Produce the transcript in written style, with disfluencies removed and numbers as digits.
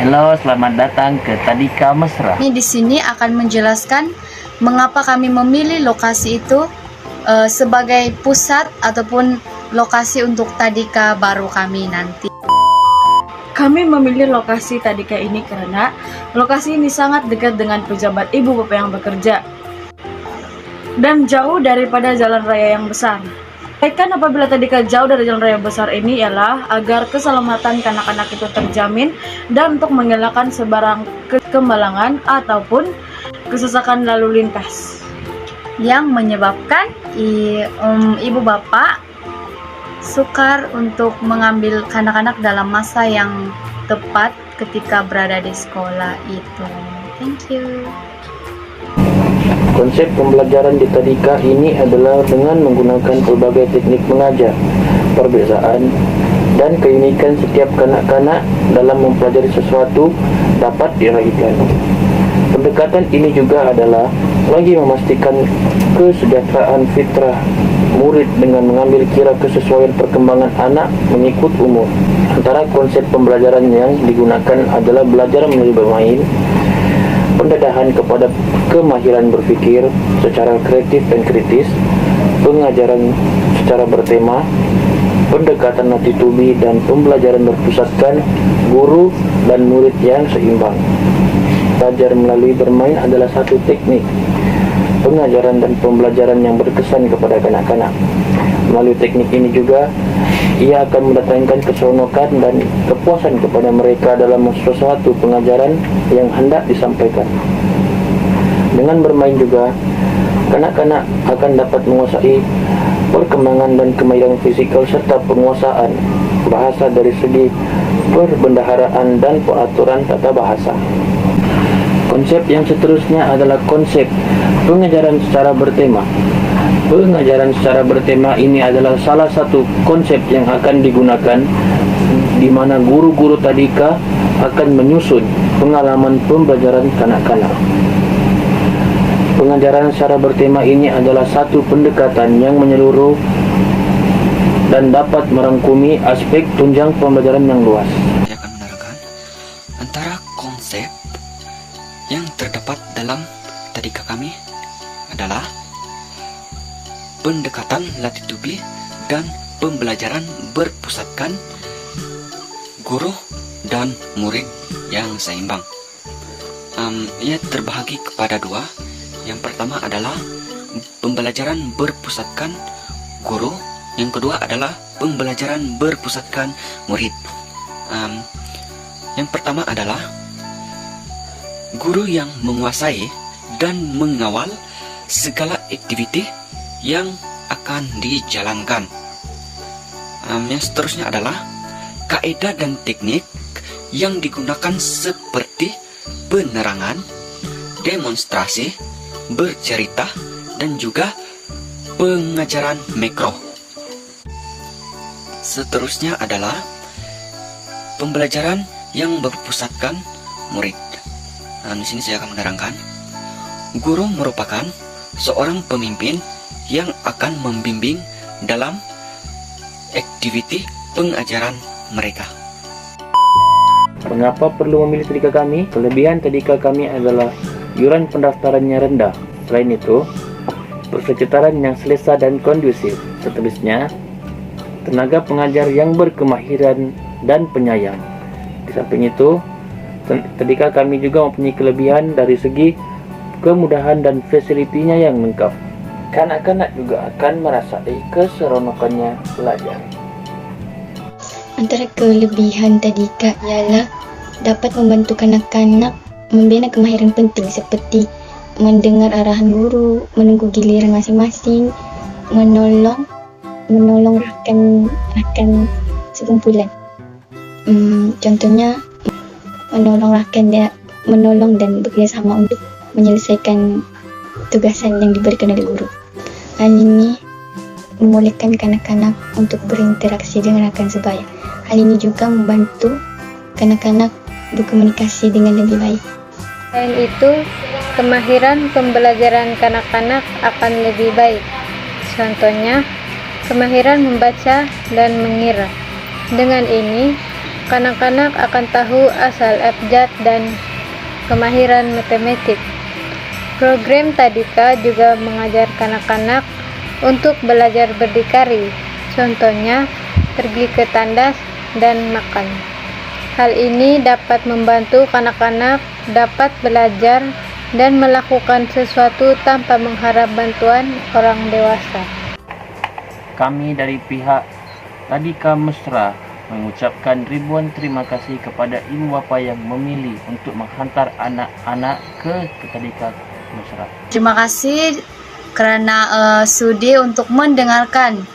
Halo, selamat datang ke Tadika Mesra. Ini di sini akan menjelaskan mengapa kami memilih lokasi itu sebagai pusat ataupun lokasi untuk Tadika baru kami nanti. Kami memilih lokasi Tadika ini karena lokasi ini sangat dekat dengan pejabat ibu bapak yang bekerja dan jauh daripada jalan raya yang besar. Kebaikan apabila Tadika jauh dari jalan raya besar ini ialah agar keselamatan kanak-kanak itu terjamin dan untuk mengelakkan sebarang kemalangan ataupun kesesakan lalu lintas yang menyebabkan ibu bapak sukar untuk mengambil kanak-kanak dalam masa yang tepat ketika berada di sekolah itu. Thank you. Konsep pembelajaran di Tadika ini adalah dengan menggunakan berbagai teknik mengajar. Perbezaan dan keunikan setiap kanak-kanak dalam mempelajari sesuatu dapat diraihkan. Pendekatan ini juga adalah lagi memastikan kesejahteraan fitrah murid dengan mengambil kira kesesuaian perkembangan anak mengikut umur. Antara konsep pembelajaran yang digunakan adalah belajar melalui bermain, pendedahan kepada kemahiran berpikir secara kreatif dan kritis, pengajaran secara bertema, pendekatan latitubi, dan pembelajaran berpusatkan guru dan murid yang seimbang. Belajar melalui bermain adalah satu teknik pengajaran dan pembelajaran yang berkesan kepada kanak-kanak. Melalui teknik ini juga ia akan mendatangkan keseronokan dan kepuasan kepada mereka dalam sesuatu pengajaran yang hendak disampaikan. Dengan bermain juga, kanak-kanak akan dapat menguasai perkembangan dan kemahiran fisikal serta penguasaan bahasa dari segi perbendaharaan dan peraturan tata bahasa. Konsep yang seterusnya adalah konsep pengajaran secara bertema. Pengajaran secara bertema ini adalah salah satu konsep yang akan digunakan di mana guru-guru Tadika akan menyusun pengalaman pembelajaran kanak-kanak. Pengajaran secara bertema ini adalah satu pendekatan yang menyeluruh dan dapat merangkumi aspek tunjang pembelajaran yang luas. Saya akan menerangkan antara konsep yang terdapat dalam Tadika kami adalah pendekatan latitubi dan pembelajaran berpusatkan guru dan murid yang seimbang. Ia terbahagi kepada dua. Yang pertama adalah pembelajaran berpusatkan guru, yang kedua adalah pembelajaran berpusatkan murid. Yang pertama adalah guru yang menguasai dan mengawal segala aktiviti yang akan dijalankan. Yang seterusnya adalah kaidah dan teknik yang digunakan seperti penerangan, demonstrasi, bercerita, dan juga pengajaran mikro. Seterusnya adalah pembelajaran yang berpusatkan murid. Di sini saya akan menerangkan, guru merupakan seorang pemimpin yang akan membimbing dalam aktiviti pengajaran mereka. Mengapa perlu memilih Tadika kami? Kelebihan Tadika kami adalah iuran pendaftarannya rendah. Selain itu, persekitaran yang selesa dan kondusif. Seterusnya, tenaga pengajar yang berkemahiran dan penyayang. Di samping itu, Tadika kami juga mempunyai kelebihan dari segi kemudahan dan fasilitinya yang lengkap. Kanak-kanak juga akan merasai keseronokannya belajar. Antara kelebihan Tadika ialah dapat membantu kanak-kanak membina kemahiran penting seperti mendengar arahan guru, menunggu giliran masing-masing, menolong rakan sekumpulan. Contohnya menolong dan bekerjasama untuk menyelesaikan tugasan yang diberikan oleh guru. Hal ini membolehkan kanak-kanak untuk berinteraksi dengan rekan sebaya. Hal ini juga membantu kanak-kanak berkomunikasi dengan lebih baik. Selain itu, kemahiran pembelajaran kanak-kanak akan lebih baik. Contohnya, kemahiran membaca dan mengira. Dengan ini, kanak-kanak akan tahu asal abjad dan kemahiran matematik. Program Tadika juga mengajar kanak-kanak untuk belajar berdikari, contohnya pergi ke tandas dan makan. Hal ini dapat membantu kanak-kanak dapat belajar dan melakukan sesuatu tanpa mengharap bantuan orang dewasa. Kami dari pihak Tadika Mesra mengucapkan ribuan terima kasih kepada ibu bapa yang memilih untuk menghantar anak-anak ke Tadika Mesra. Terima kasih karena sudi untuk mendengarkan